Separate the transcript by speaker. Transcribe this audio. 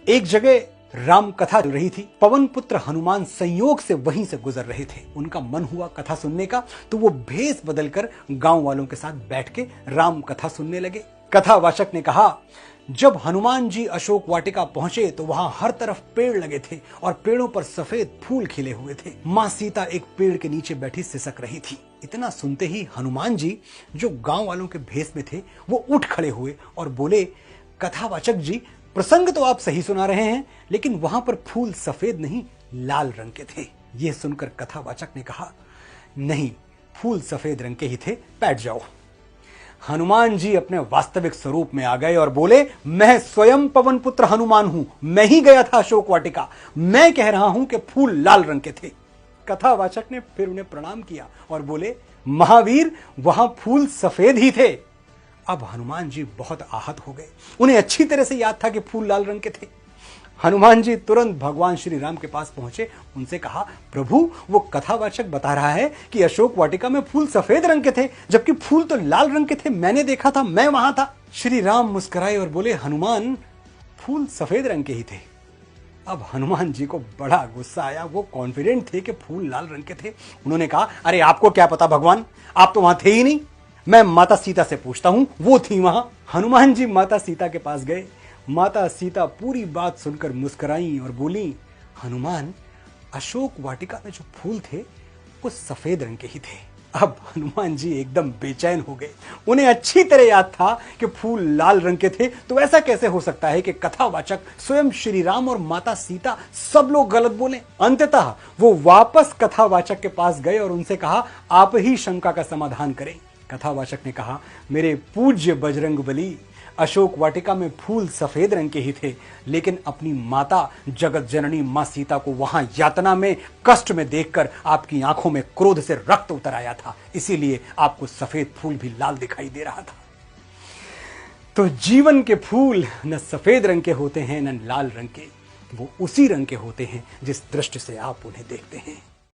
Speaker 1: एक जगह राम कथा चल रही थी। पवन पुत्र हनुमान संयोग से वहीं से गुजर रहे थे। उनका मन हुआ कथा सुनने का, तो वो भेष बदलकर गांव वालों के साथ बैठ के राम कथा सुनने लगे। कथावाचक ने कहा, जब हनुमान जी अशोक वाटिका पहुंचे तो वहां हर तरफ पेड़ लगे थे और पेड़ों पर सफेद फूल खिले हुए थे। मां सीता एक पेड़ के नीचे बैठी सिसक रही थी। इतना सुनते ही हनुमान जी, जो गांव वालों के भेष में थे, वो उठ खड़े हुए और बोले, कथावाचक जी, प्रसंग तो आप सही सुना रहे हैं, लेकिन वहां पर फूल सफेद नहीं लाल रंग के थे। यह सुनकर कथावाचक ने कहा, नहीं, फूल सफेद रंग के ही थे, बैठ जाओ। हनुमान जी अपने वास्तविक स्वरूप में आ गए और बोले, मैं स्वयं पवन पुत्र हनुमान हूं, मैं ही गया था अशोक वाटिका, मैं कह रहा हूं कि फूल लाल रंग के थे। कथावाचक ने फिर उन्हें प्रणाम किया और बोले, महावीर, वहां फूल सफेद ही थे। अब हनुमान जी बहुत आहत हो गए। उन्हें अच्छी तरह से याद था कि फूल लाल रंग के थे। हनुमान जी तुरंत भगवान श्री राम के पास पहुंचे, उनसे कहा, प्रभु, वो कथावाचक बता रहा है कि अशोक वाटिका में फूल सफेद रंग के थे, जबकि फूल तो लाल रंग के थे। मैंने देखा था, मैं वहां था। श्री राम मुस्कुराए और बोले, हनुमान, फूल सफेद रंग के ही थे। अब हनुमान जी को बड़ा गुस्सा आया। वो कॉन्फिडेंट थे कि फूल लाल रंग के थे। उन्होंने कहा, अरे आपको क्या पता भगवान, आप तो वहां थे ही नहीं। मैं माता सीता से पूछता हूं, वो थी वहां। हनुमान जी माता सीता के पास गए। माता सीता पूरी बात सुनकर मुस्कुराई और बोली, हनुमान, अशोक वाटिका में जो फूल थे वो सफेद रंग के ही थे। अब हनुमान जी एकदम बेचैन हो गए। उन्हें अच्छी तरह याद था कि फूल लाल रंग के थे, तो ऐसा कैसे हो सकता है कि कथावाचक स्वयं श्री राम और माता सीता सब लोग गलत बोले। अंततः वो वापस कथावाचक के पास गए और उनसे कहा, आप ही शंका का समाधान करें। कथावाचक ने कहा, मेरे पूज्य बजरंगबली, अशोक वाटिका में फूल सफेद रंग के ही थे, लेकिन अपनी माता जगत जननी मां सीता को वहां यातना में, कष्ट में देखकर आपकी आंखों में क्रोध से रक्त उतर आया था, इसीलिए आपको सफेद फूल भी लाल दिखाई दे रहा था। तो जीवन के फूल न सफेद रंग के होते हैं न लाल रंग के, वो उसी रंग के होते हैं जिस दृष्टि से आप उन्हें देखते हैं।